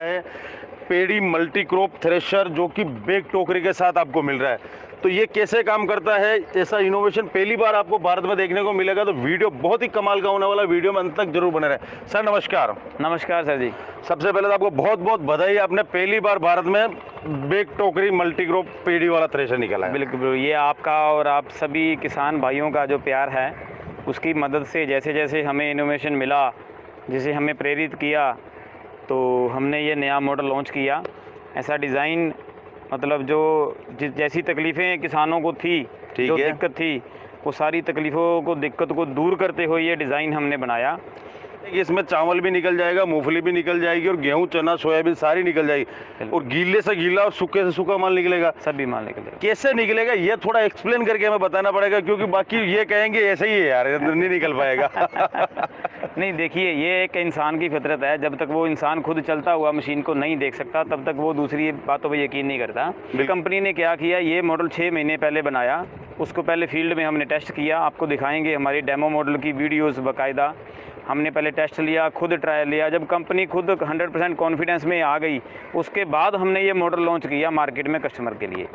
है पेडी multi crop thresher जो कि बैग टोकरी के साथ आपको मिल रहा है। तो ये कैसे काम करता है, ऐसा इनोवेशन पहली बार आपको भारत में देखने को मिलेगा। तो वीडियो बहुत ही कमाल का होने वाला, वीडियो में अंत तक जरूर बने रहे। सर नमस्कार। नमस्कार सर जी। सबसे पहले तो आपको बहुत बहुत बधाई, आपने पहली बार भारत में बैग टोकरी मल्टी क्रॉप पेडी वाला थ्रेशर निकाला है। बिल्कुल, ये आपका और आप सभी किसान भाइयों का जो प्यार है उसकी मदद से जैसे जैसे हमें इनोवेशन मिला, जिसे हमें प्रेरित किया, तो हमने ये नया मॉडल लॉन्च किया। ऐसा डिज़ाइन मतलब जो जैसी तकलीफ़ें किसानों को थी, जो दिक्कत थी, वो सारी तकलीफ़ों को दिक्कत को दूर करते हुए ये डिज़ाइन हमने बनाया। इसमें चावल भी निकल जाएगा, मूंगफली भी निकल जाएगी और गेहूं, चना, सोयाबीन सारी निकल जाएगी और गीले से गीला और सूखे से सूखा माल निकलेगा। सभी माल निकलेगा। कैसे निकलेगा ये थोड़ा एक्सप्लेन करके हमें बताना पड़ेगा, क्योंकि बाकी ये कहेंगे ऐसे ही है यार, नहीं निकल पाएगा। नहीं, देखिए, ये एक इंसान की फितरत है। जब तक वो इंसान खुद चलता हुआ मशीन को नहीं देख सकता तब तक वो दूसरी बातों पर यकीन नहीं करता। कंपनी ने क्या किया, ये मॉडल 6 महीने पहले बनाया। उसको पहले फील्ड में हमने टेस्ट किया। आपको दिखाएंगे हमारी डेमो मॉडल की वीडियोस बाकायदा। हमने पहले टेस्ट लिया, खुद ट्रायल लिया। जब कंपनी खुद 100% कॉन्फिडेंस में आ गई, उसके बाद हमने ये मॉडल लॉन्च किया मार्केट में कस्टमर के लिए।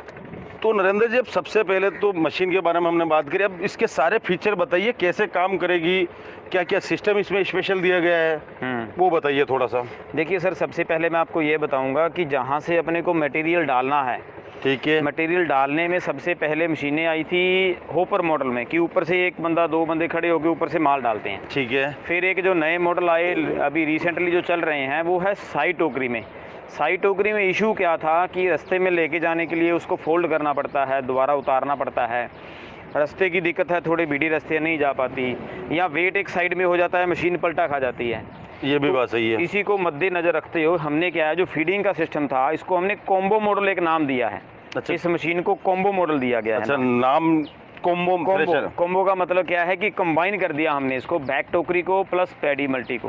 तो नरेंद्र जी, अब सबसे पहले तो मशीन के बारे में हमने बात करी, अब इसके सारे फीचर बताइए, कैसे काम करेगी, क्या क्या सिस्टम इसमें स्पेशल दिया गया है, वो बताइए थोड़ा सा। देखिए सर, सबसे पहले मैं आपको ये बताऊंगा कि जहाँ से अपने को मटेरियल डालना है, ठीक है। मटेरियल डालने में सबसे पहले मशीनें आई थी होपर मॉडल में, कि ऊपर से एक बंदा, 2 बंदे खड़े होकर ऊपर से माल डालते हैं। ठीक है। फिर एक जो नए मॉडल आए अभी रिसेंटली जो चल रहे हैं, वो है साइड टोकरी में। साइड टोकरी में इशू क्या था कि रास्ते में लेके जाने के लिए उसको फोल्ड करना पड़ता है, दोबारा उतारना पड़ता है, रास्ते की दिक्कत है, थोड़ी बीड़ी रास्ते नहीं जा पाती, या वेट एक साइड में हो जाता है, मशीन पलटा खा जाती है। ये भी बात सही है। इसी को मद्देनजर रखते हुए हमने क्या है, जो फीडिंग का सिस्टम था, इसको हमने कॉम्बो मॉडल एक नाम दिया है। अच्छा। इस मशीन को कॉम्बो मॉडल दिया गया है। अच्छा, नाम कॉम्बो। कॉम्बो का मतलब क्या है कि कंबाइन कर दिया हमने इसको, बैक टोकरी को प्लस पैडी मल्टी को।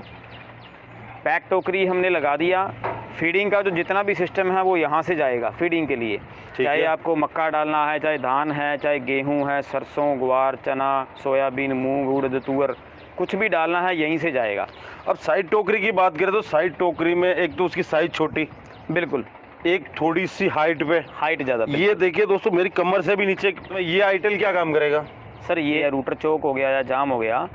बैक टोकरी हमने लगा दिया। फीडिंग का जो जितना भी सिस्टम है वो यहाँ से जाएगा फीडिंग के लिए। चाहे आपको मक्का डालना है, चाहे धान है, चाहे गेहूँ है, सरसों, ग्वार, चना, सोयाबीन, मूंग, उड़द, तुअर, कुछ भी डालना है यहीं से जाएगा। अब साइड टोकरी की बात करें तो साइड टोकरी में एक तो उसकी साइज छोटी, बिल्कुल, एक थोड़ी सी हाइट ज़्यादा। ये देखिए दोस्तों, मेरी कमर से भी नीचे। ये आइटल क्या काम करेगा सर? ये रूटर चौक हो गया या जाम हो गया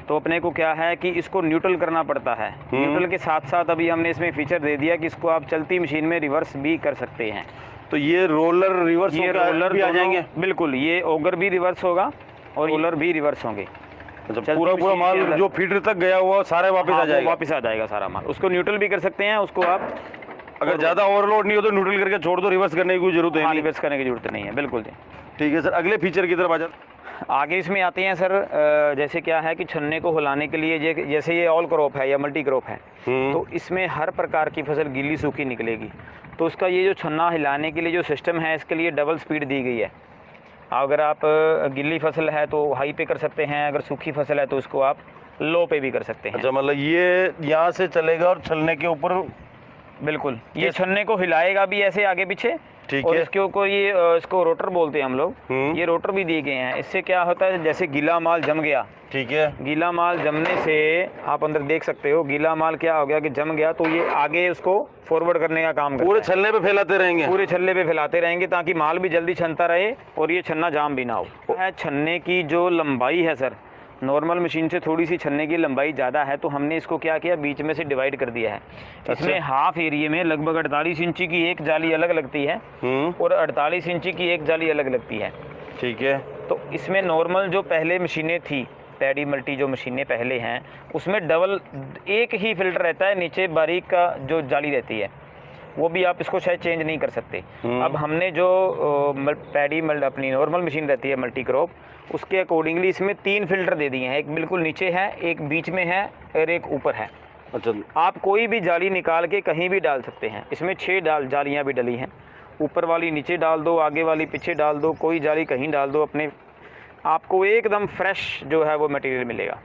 तो अपने को क्या है कि इसको न्यूट्रल करना पड़ता है। न्यूट्रल के साथ साथ अभी हमने इसमें फीचर दे दिया कि इसको आप चलती मशीन में रिवर्स भी कर सकते हैं। तो ये रोलर रिवर्स, ये रोलर भी आ जाएंगे? बिल्कुल, ये ऑगर भी रिवर्स होगा और रोलर भी रिवर्स होंगे। अच्छा, पूरा माल जो फीडर तक गया हुआ सारे वापस आ जाएगा? वापस आ जाएगा सारा माल। उसको न्यूट्रल भी कर सकते हैं। उसको आप अगर ज़्यादा ओवरलोड नहीं हो तो न्यूट्रल करके छोड़ दो, रिवर्स करने की कोई जरूरत है? रिवर्स करने की जरूरत नहीं है। बिल्कुल जी। ठीक है सर, अगले फीचर की तरफ आ जाते। आगे इसमें आते हैं सर। जैसे क्या है कि छन्ने को हिलाने के लिए, जैसे ये ऑल क्रॉप है या मल्टी क्रॉप है, तो इसमें हर प्रकार की फसल गीली सूखी निकलेगी। तो उसका ये जो छन्ना हिलाने के लिए जो सिस्टम है, इसके लिए डबल स्पीड दी गई है। अगर आप गीली फसल है तो हाई पे कर सकते हैं, अगर सूखी फसल है तो उसको आप लो पे भी कर सकते हैं। अच्छा, मतलब ये यहाँ से चलेगा और छलने के ऊपर, बिल्कुल, ये छन्ने को हिलाएगा भी ऐसे आगे पीछे। ठीक और है। इसके ऊपर ये इसको रोटर बोलते हैं हम लोग। ये रोटर भी दिए गए हैं। इससे क्या होता है, जैसे गीला माल जम गया, ठीक है, गीला माल जमने से आप अंदर देख सकते हो, गीला माल क्या हो गया कि जम गया, तो ये आगे उसको फॉरवर्ड करने का काम करता है। पूरे छल्ले पे फैलाते रहेंगे? पूरे छल्ले पे फैलाते रहेंगे ताकि माल भी जल्दी छनता रहे और ये छन्ना जाम भी ना हो। छन्ने की जो लंबाई है सर, नॉर्मल मशीन से थोड़ी सी छन्ने की लंबाई ज़्यादा है, तो हमने इसको क्या किया, बीच में से डिवाइड कर दिया है। इसमें हाफ एरिया में लगभग 48 इंची की एक जाली अलग लगती है और 48 इंची की एक जाली अलग लगती है। ठीक है। तो इसमें नॉर्मल जो पहले मशीनें थी, पैडी मल्टी जो मशीनें पहले हैं, उसमें डबल एक ही फिल्टर रहता है, नीचे बारीक का जो जाली रहती है वो भी आप इसको शायद चेंज नहीं कर सकते। अब हमने जो पैडी अपनी नॉर्मल मशीन रहती है मल्टी क्रॉप, उसके अकॉर्डिंगली इसमें 3 फिल्टर दे दिए हैं। एक बिल्कुल नीचे है, एक बीच में है और एक ऊपर है। अच्छा, आप कोई भी जाली निकाल के कहीं भी डाल सकते हैं। इसमें 6 जालियाँ भी डली हैं। ऊपर वाली नीचे डाल दो, आगे वाली पीछे डाल दो, कोई जाली कहीं डाल दो, अपने आपको एकदम फ्रेश जो है वो मटेरियल मिलेगा।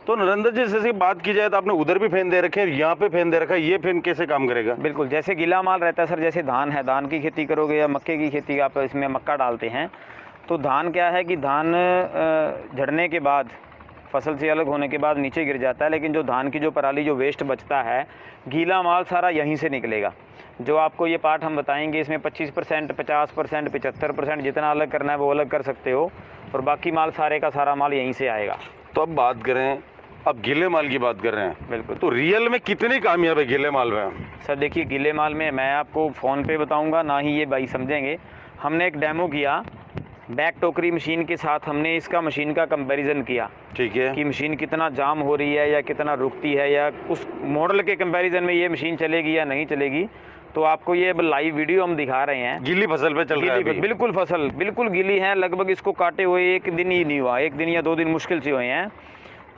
तो नरेंद्र जी, जैसे बात की जाए तो आपने उधर भी फैन दे रखे हैं, यहाँ पे फैन दे रखा है, ये फैन कैसे काम करेगा? बिल्कुल, जैसे गीला माल रहता है सर, जैसे धान है, धान की खेती करोगे या मक्के की खेती, आप इसमें मक्का डालते हैं, तो धान क्या है कि धान झड़ने के बाद फसल से अलग होने के बाद नीचे गिर जाता है, लेकिन जो धान की जो पराली जो वेस्ट बचता है, गीला माल सारा यहीं से निकलेगा। जो आपको ये पार्ट हम बताएंगे, इसमें 25%, 50%, 75% जितना अलग करना है वो अलग कर सकते हो, और बाकी माल सारे का सारा माल यहीं से आएगा। तो अब बात करें, अब गीले माल की बात कर रहे हैं। बिल्कुल। तो रियल में कितनी कामयाब है गीले माल में? सर देखिए, गीले माल में मैं आपको फ़ोन पे बताऊंगा, ना ही ये भाई समझेंगे। हमने एक डेमो किया बैक टोकरी मशीन के साथ, हमने इसका मशीन का कंपैरिजन किया, ठीक है, कि मशीन कितना जाम हो रही है या कितना रुकती है, या उस मॉडल के कंपैरिजन में ये मशीन चलेगी या नहीं चलेगी। तो आपको ये लाइव वीडियो हम दिखा रहे हैं। गीली फसल पे चल रहा है अभी। बिल्कुल, फसल बिल्कुल गीली है, लगभग इसको काटे हुए 1 दिन ही नहीं हुआ, 1 दिन या 2 दिन मुश्किल से हुए हैं।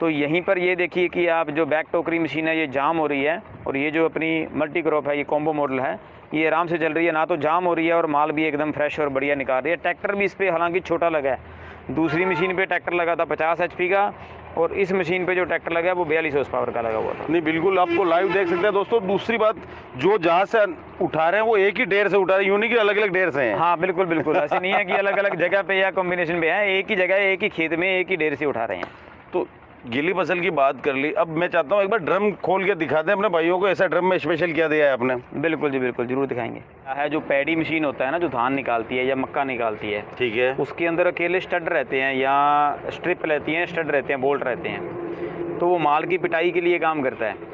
तो यहीं पर ये देखिए कि आप जो बैक टोकरी मशीन है ये जाम हो रही है, और ये जो अपनी मल्टी क्रॉप है, ये कॉम्बो मॉडल है, ये आराम से चल रही है, ना तो जाम हो रही है और माल भी एकदम फ्रेश और बढ़िया निकाल रही है। ट्रैक्टर भी इस पर हालांकि छोटा लगा है, दूसरी मशीन पे ट्रैक्टर लगा था 50 HP का, और इस मशीन पे जो ट्रैक्टर लगा है वो 42 हॉर्स पावर का लगा हुआ था। नहीं, बिल्कुल आपको लाइव देख सकते हैं दोस्तों। दूसरी बात, जो जहाँ से उठा रहे हैं वो एक ही ढेर से उठा रहे हैं, यूं नहीं कि अलग अलग ढेर से हैं। हाँ बिल्कुल बिल्कुल, ऐसे नहीं है कि अलग अलग जगह पे या कॉम्बिनेशन पे है, एक ही जगह, एक ही खेत में, एक ही ढेर से उठा रहे हैं। तो गीली फसल की बात कर ली, अब मैं चाहता हूँ एक बार ड्रम खोल के दिखा दें अपने भाइयों को, ऐसा ड्रम में स्पेशल क्या दिया है आपने? बिल्कुल जी, बिल्कुल जरूर दिखाएंगे। है जो पैडी मशीन होता है ना, जो धान निकालती है या मक्का निकालती है, ठीक है, उसके अंदर अकेले स्टड रहते हैं या स्ट्रिप रहती हैं, स्टड रहते हैं, बोल्ट रहते हैं, तो वो माल की पिटाई के लिए काम करता है।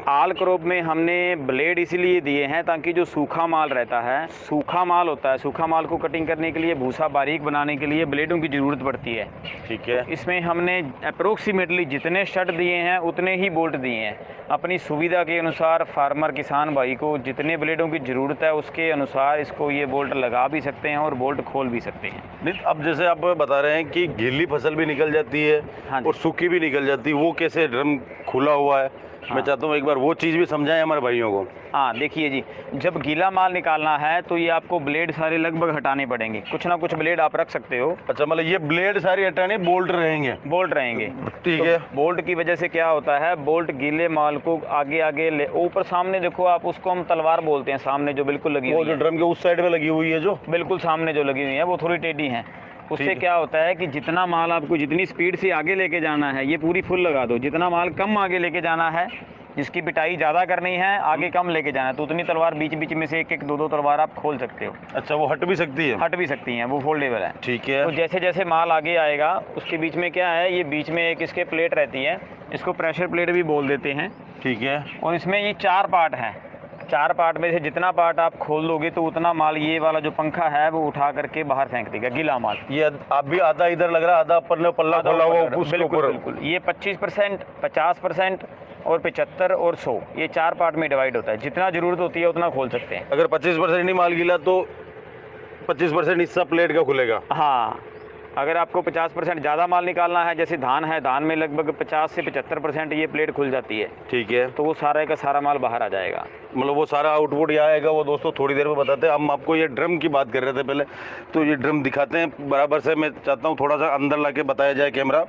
आल क्रॉप में हमने ब्लेड इसीलिए दिए हैं ताकि जो सूखा माल रहता है, सूखा माल होता है, सूखा माल को कटिंग करने के लिए, भूसा बारीक बनाने के लिए ब्लेडों की ज़रूरत पड़ती है। ठीक है, इसमें हमने अप्रोक्सीमेटली जितने शट दिए हैं उतने ही बोल्ट दिए हैं, अपनी सुविधा के अनुसार। फार्मर किसान भाई को जितने ब्लेडों की ज़रूरत है उसके अनुसार इसको ये बोल्ट लगा भी सकते हैं और बोल्ट खोल भी सकते हैं। नहीं, अब जैसे आप बता रहे हैं कि गीली फसल भी निकल जाती है, हाँ जी। और सूखी भी निकल जाती है, वो कैसे ड्रम खुला हुआ है? मैं चाहता हूँ एक बार वो चीज़ भी समझाएं हमारे भाइयों को। हाँ देखिए जी, जब गीला माल निकालना है तो ये आपको ब्लेड सारे लगभग हटाने पड़ेंगे, कुछ ना कुछ ब्लेड आप रख सकते हो। अच्छा, मतलब ये ब्लेड सारी हटाने, बोल्ट रहेंगे? बोल्ट रहेंगे, ठीक है। बोल्ट की वजह से क्या होता है, बोल्ट गीले माल को आगे आगे ले, ऊपर सामने देखो आप, उसको हम तलवार बोलते हैं, सामने जो बिल्कुल लगी वो हुई जो है, ड्रम के उस साइड में लगी हुई है, जो बिल्कुल सामने जो लगी हुई है वो थोड़ी टेढ़ी है। उससे क्या होता है कि जितना माल आपको जितनी स्पीड से आगे लेके जाना है, ये पूरी फुल लगा दो, जितना माल कम आगे लेके जाना है, जिसकी पिटाई ज़्यादा करनी है, आगे कम लेके जाना है, तो उतनी तलवार बीच बीच में से 1-1, 2-2 तलवार आप खोल सकते हो। अच्छा, वो हट भी सकती है? हट भी सकती हैं, वो फोल्डेबल है। ठीक है। तो जैसे जैसे माल आगे आएगा उसके बीच में क्या है, ये बीच में एक इसके प्लेट रहती है, इसको प्रेशर प्लेट भी बोल देते हैं। ठीक है। और इसमें ये 4 पार्ट हैं, 4 पार्ट में से जितना पार्ट आप खोल दोगे तो उतना माल ये वाला जो पंखा है वो उठा करके बाहर फेंक देगा, गीला माल। ये आप भी आधा इधर लग रहा है, आधा ऊपर ने पल्ला खोला हुआ उसके ऊपर। बिल्कुल, ये 25%, 50% और 75 और 100, ये 4 पार्ट में डिवाइड होता है। जितना ज़रूरत होती है उतना खोल सकते हैं। अगर 25% नहीं माल गीला तो 25% हिस्सा प्लेट का खुलेगा? हाँ, अगर आपको 50% ज़्यादा माल निकालना है, जैसे धान है, धान में लगभग 50 से 75% ये प्लेट खुल जाती है। ठीक है। तो वो सारा का सारा माल बाहर आ जाएगा, मतलब वो सारा आउटपुट यहाँ आएगा, वो दोस्तों थोड़ी देर में बताते हैं। हम आपको ये ड्रम की बात कर रहे थे पहले, तो ये ड्रम दिखाते हैं बराबर से। मैं चाहता हूँ थोड़ा सा अंदर ला के बताया जाए कैमरा।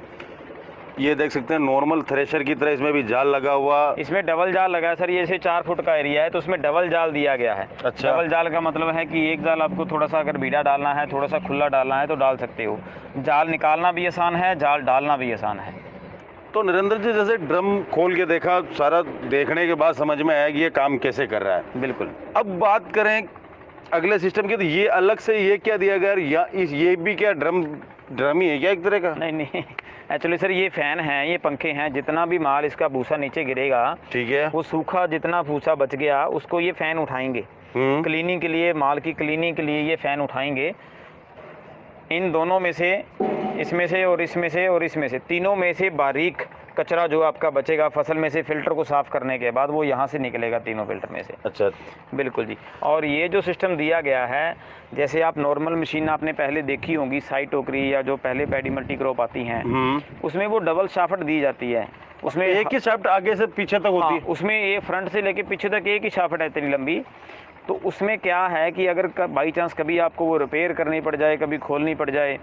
ये देख सकते हैं नॉर्मल थ्रेशर की तरह इसमें भी जाल लगा हुआ। इसमें डबल जाल लगा है सर, ये से 4 फुट का एरिया है तो उसमें डबल जाल दिया गया है। अच्छा। डबल जाल का मतलब है कि एक जाल आपको थोड़ा सा अगर बीड़ा डालना है, थोड़ा सा खुला डालना है तो डाल सकते हो। जाल निकालना भी आसान है, जाल डालना भी आसान है। तो नरेंद्र जी, जैसे ड्रम खोल के देखा, सारा देखने के बाद समझ में आया कि ये काम कैसे कर रहा है। बिल्कुल। अब बात करें अगले सिस्टम की, तो ये अलग से ये क्या दिया गया, या ये भी क्या ड्रम ही है क्या एक तरह का? नहीं, एक्चुअली सर ये फ़ैन है, ये पंखे हैं, जितना भी माल इसका भूसा नीचे गिरेगा, ठीक है, वो सूखा जितना भूसा बच गया उसको ये फ़ैन उठाएंगे क्लीनिंग के लिए, माल की क्लीनिंग के लिए ये फ़ैन उठाएंगे। इन दोनों में से, इसमें से और इसमें से और इसमें से, तीनों में से बारीक कचरा जो आपका बचेगा फसल में से फिल्टर को साफ़ करने के बाद, वो यहाँ से निकलेगा तीनों फिल्टर में से। अच्छा, बिल्कुल जी। और ये जो सिस्टम दिया गया है, जैसे आप नॉर्मल मशीन आपने पहले देखी होंगी, साई टोकरी या जो पहले पैडी मल्टी क्रॉप आती हैं, उसमें वो डबल शाफ्ट दी जाती है। उसमें एक ही शाफ्ट आगे से पीछे तक होती है। उसमें ये फ्रंट से लेके पीछे तक एक ही शाफ्ट है इतनी लंबी। तो उसमें क्या है कि अगर बाई चांस कभी आपको वो रिपेयर करनी पड़ जाए, कभी खोलनी पड़ जाए,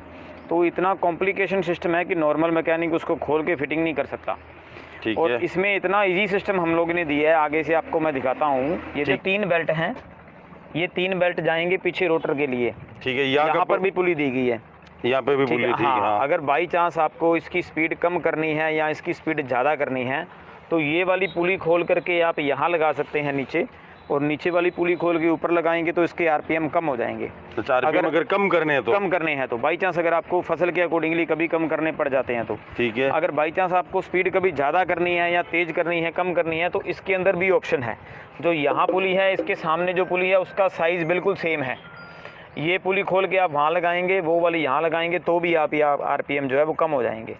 तो इतना कॉम्प्लिकेशन सिस्टम है कि नॉर्मल मैकेनिक उसको खोल के फिटिंग नहीं कर सकता। ठीक और है। इसमें इतना इजी सिस्टम हम लोगों ने दिया है, आगे से आपको मैं दिखाता हूँ। ये जो 3 बेल्ट हैं, ये 3 बेल्ट जाएंगे पीछे रोटर के लिए। ठीक है। यहाँ पर भी पुली दी गई है। यहाँ पे भी ठीक पुली है, ठीक है, हाँ, हाँ। अगर बाई चांस आपको इसकी स्पीड कम करनी है या इसकी स्पीड ज़्यादा करनी है तो ये वाली पुली खोल करके आप यहाँ लगा सकते हैं नीचे, और नीचे वाली पुली खोल के ऊपर लगाएंगे तो इसके आरपीएम कम हो जाएंगे। तो 4 RPM अगर कम करने हैं तो कम करने हैं तो बाई चांस अगर आपको फसल के अकॉर्डिंगली कभी कम करने पड़ जाते हैं तो ठीक है। अगर बाई चांस आपको स्पीड कभी ज़्यादा करनी है या तेज़ करनी है, कम करनी है, तो इसके अंदर भी ऑप्शन है। जो यहाँ पुली है इसके सामने जो पुली है उसका साइज़ बिल्कुल सेम है। ये पुली खोल के आप वहाँ लगाएंगे, वो वाली यहाँ लगाएंगे तो भी आप या आरपीएम जो है वो कम हो जाएंगे।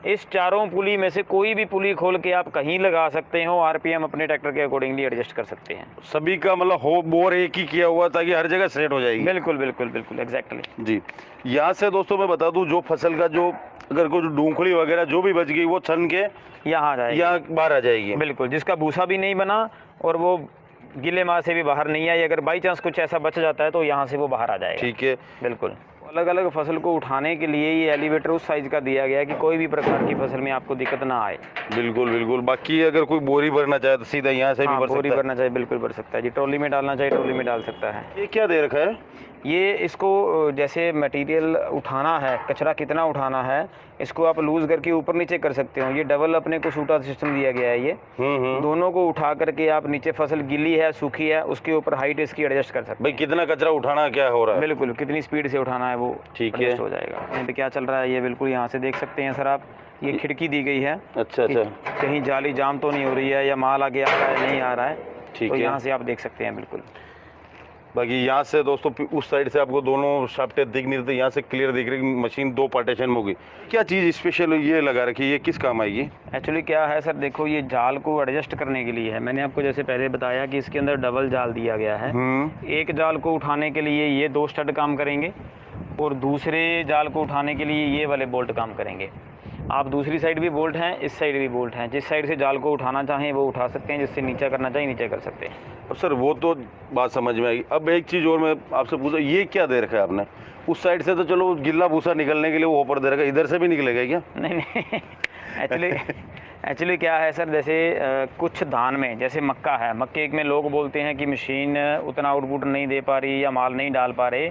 इस चारों पुली में से कोई भी पुली खोल के आप कहीं लगा सकते हो, आरपीएम अपने ट्रैक्टर के अकॉर्डिंगली एडजस्ट कर सकते हैं। सभी का मतलब हो बोर एक ही किया हुआ ताकि हर जगह सेट हो जाएगी। बिल्कुल बिल्कुल बिल्कुल एग्जैक्टली जी। यहाँ से दोस्तों मैं बता दूं, जो फसल का जो अगर कोई डूंखड़ी वगैरह जो भी बच गई वो छन के यहाँ आ जाएगी, यहाँ बाहर आ जाएगी। बिल्कुल, जिसका भूसा भी नहीं बना और वो गीले माह से भी बाहर नहीं आई, अगर बाई चांस कुछ ऐसा बच जाता है तो यहाँ से वो बाहर आ जाएगा। ठीक है। बिल्कुल। अलग अलग फसल को उठाने के लिए ये एलिवेटर उस साइज़ का दिया गया है कि कोई भी प्रकार की फसल में आपको दिक्कत ना आए। बिल्कुल बिल्कुल। बाकी अगर कोई बोरी भरना चाहे तो सीधा यहाँ से भी भर बोरी सकता है। भरना चाहे बिल्कुल भर सकता है जी, ट्रॉली में डालना चाहे ट्रॉली में डाल सकता है। ये क्या दे रखा है? ये इसको जैसे मटेरियल उठाना है, कचरा कितना उठाना है, इसको आप लूज़ करके ऊपर नीचे कर सकते हो। ये डबल अपने को सूटा सिस्टम दिया गया है। ये दोनों को उठा करके आप नीचे फसल गीली है सूखी है उसके ऊपर हाइट इसकी एडजस्ट कर सकते हैं। भाई कितना कचरा उठाना क्या हो रहा है? बिल्कुल, कितनी स्पीड से उठाना है वो ठीक है, एडजस्ट हो जाएगा। यहाँ पे क्या चल रहा है ये बिल्कुल यहाँ से देख सकते हैं सर आप। ये खिड़की दी गई है। अच्छा अच्छा। कहीं जाली जाम तो नहीं हो रही है या माल आगे आ रहा है नहीं आ रहा है, ठीक तो है। यहाँ से आप देख सकते हैं बिल्कुल। बाकी यहाँ से दोस्तों उस साइड से आपको दोनों शाफ्टें दिख नहीं रही, यहाँ से क्लियर दिख रही मशीन 2 पार्टीशन में होगी। क्या चीज़ स्पेशल ये लगा रखी है, ये किस काम आएगी? एक्चुअली क्या है सर, देखो ये जाल को एडजस्ट करने के लिए है। मैंने आपको जैसे पहले बताया कि इसके अंदर डबल जाल दिया गया है। एक जाल को उठाने के लिए ये 2 स्टड काम करेंगे और दूसरे जाल को उठाने के लिए ये वाले बोल्ट काम करेंगे। आप दूसरी साइड भी बोल्ट हैं, इस साइड भी बोल्ट हैं। जिस साइड से जाल को उठाना चाहें वो उठा सकते हैं, जिससे नीचे करना चाहें नीचे कर सकते हैं। और सर वो तो बात समझ में आई। अब एक चीज़ और मैं आपसे पूछा, ये क्या दे रखा है आपने? उस साइड से तो चलो गिल्ला भूसा निकलने के लिए वो ऊपर दे रखा है, इधर से भी निकलेगा क्या? नहीं एक्चुअली क्या है सर, जैसे कुछ धान में जैसे मक्का है, मक्के में लोग बोलते हैं कि मशीन उतना आउटपुट नहीं दे पा रही या माल नहीं डाल पा रहे।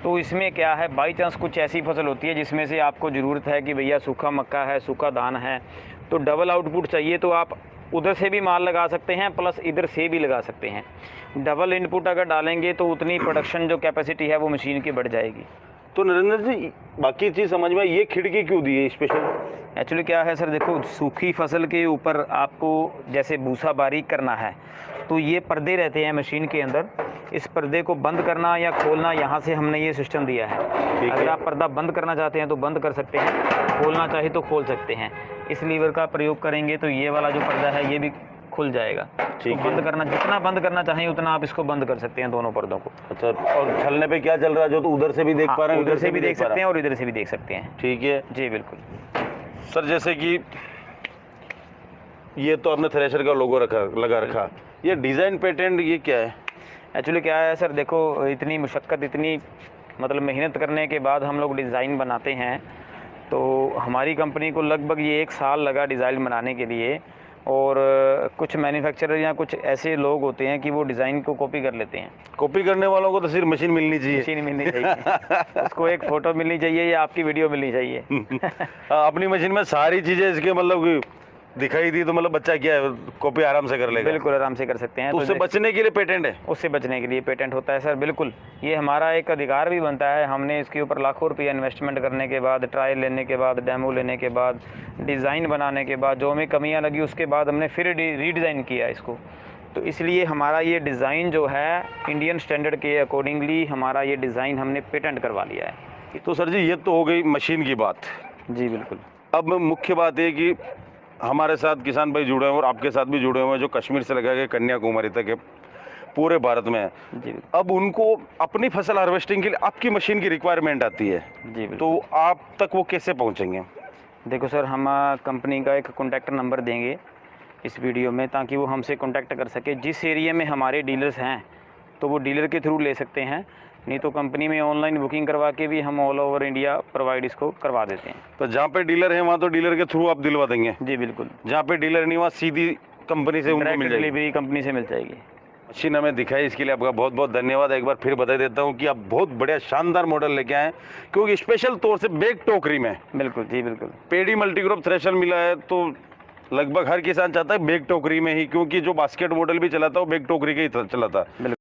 तो इसमें क्या है, बाई चांस कुछ ऐसी फसल होती है जिसमें से आपको ज़रूरत है कि भैया सूखा मक्का है, सूखा धान है, तो डबल आउटपुट चाहिए, तो आप उधर से भी माल लगा सकते हैं प्लस इधर से भी लगा सकते हैं। डबल इनपुट अगर डालेंगे तो उतनी प्रोडक्शन जो कैपेसिटी है वो मशीन की बढ़ जाएगी। तो नरेंद्र जी बाकी चीज़ समझ में, ये खिड़की क्यों दी है स्पेशल? एक्चुअली क्या है सर, देखो सूखी फसल के ऊपर आपको जैसे भूसा बारीक करना है तो ये पर्दे रहते हैं मशीन के अंदर। इस पर्दे को बंद करना या खोलना यहाँ से हमने ये सिस्टम दिया है। अगर आप पर्दा बंद करना चाहते हैं तो बंद कर सकते हैं, खोलना चाहे तो खोल सकते हैं। इस लीवर का प्रयोग करेंगे तो ये वाला जो पर्दा है ये भी खुल जाएगा। ठीक तो है। बंद करना, जितना बंद करना चाहें उतना आप इसको बंद कर सकते हैं, दोनों पर्दों को। अच्छा, और छलने पे क्या चल रहा है जो तो उधर से भी देख पा रहे हैं, उधर से भी देख सकते हैं और इधर से भी देख सकते हैं। ठीक है जी बिल्कुल सर। जैसे कि ये तो आपने थ्रेशर का लोगो लगा रखा, ये डिज़ाइन पेटेंट ये क्या है? एक्चुअली क्या है सर, देखो इतनी मुशक्क़त, इतनी मतलब मेहनत करने के बाद हम लोग डिज़ाइन बनाते हैं। तो हमारी कंपनी को लगभग ये 1 साल लगा डिज़ाइन बनाने के लिए। और कुछ मैन्युफैक्चरर या कुछ ऐसे लोग होते हैं कि वो डिज़ाइन को कॉपी कर लेते हैं। कॉपी करने वालों को तो सिर्फ मशीन मिलनी चाहिए। मशीन मिलनी चाहिए उसको एक फ़ोटो मिलनी चाहिए या आपकी वीडियो मिलनी चाहिए। अपनी मशीन में सारी चीज़ें इसके मतलब कि दिखाई दी तो मतलब बच्चा क्या है कॉपी आराम से कर लेगा। बिल्कुल आराम से कर सकते हैं। तो उससे बचने के लिए पेटेंट है? उससे बचने के लिए पेटेंट होता है सर, बिल्कुल। ये हमारा एक अधिकार भी बनता है। हमने इसके ऊपर लाखों रुपये इन्वेस्टमेंट करने के बाद, ट्रायल लेने के बाद, डेमो लेने के बाद, डिज़ाइन बनाने के बाद, जो हमें कमियां लगी उसके बाद हमने फिर रीडिज़ाइन किया इसको। तो इसलिए हमारा ये डिज़ाइन जो है इंडियन स्टैंडर्ड के अकॉर्डिंगली हमारा ये डिज़ाइन हमने पेटेंट करवा लिया है। तो सर जी ये तो हो गई मशीन की बात। जी बिल्कुल। अब मुख्य बात है कि हमारे साथ किसान भाई जुड़े हुए हैं और आपके साथ भी जुड़े हुए हैं जो कश्मीर से लगा के कन्याकुमारी तक है, पूरे भारत में है। जी अब उनको अपनी फसल हार्वेस्टिंग के लिए आपकी मशीन की रिक्वायरमेंट आती है, जी बिल्कुल। तो आप तक वो कैसे पहुंचेंगे? देखो सर, हम कंपनी का एक कॉन्टैक्ट नंबर देंगे इस वीडियो में ताकि वो हमसे कॉन्टैक्ट कर सके। जिस एरिया में हमारे डीलर्स हैं तो वो डीलर के थ्रू ले सकते हैं, नहीं तो कंपनी में ऑनलाइन बुकिंग करवा के भी हम ऑल ओवर इंडिया प्रोवाइड इसको करवा देते हैं। तो जहाँ पे डीलर है वहाँ तो डीलर के थ्रू आप दिलवा देंगे? जी बिल्कुल। जहाँ पे डीलर नहीं वहाँ सीधी कंपनी से उनको मिल जाएगी? डिलीवरी कंपनी से मिल जाएगी। मशीन हमें दिखाई, इसके लिए आपका बहुत बहुत धन्यवाद। एक बार फिर बता देता हूँ कि आप बहुत बढ़िया शानदार मॉडल लेके आए, क्योंकि स्पेशल तौर से बैक टोकरी में बिल्कुल जी, बिल्कुल। पेडी मल्टीक्रॉप थ्रेशर मिला है, तो लगभग हर किसान चाहता है बैक टोकरी में ही, क्योंकि जो बास्केट मॉडल भी चलाता है वो बैक टोकरी के ही चलाता है।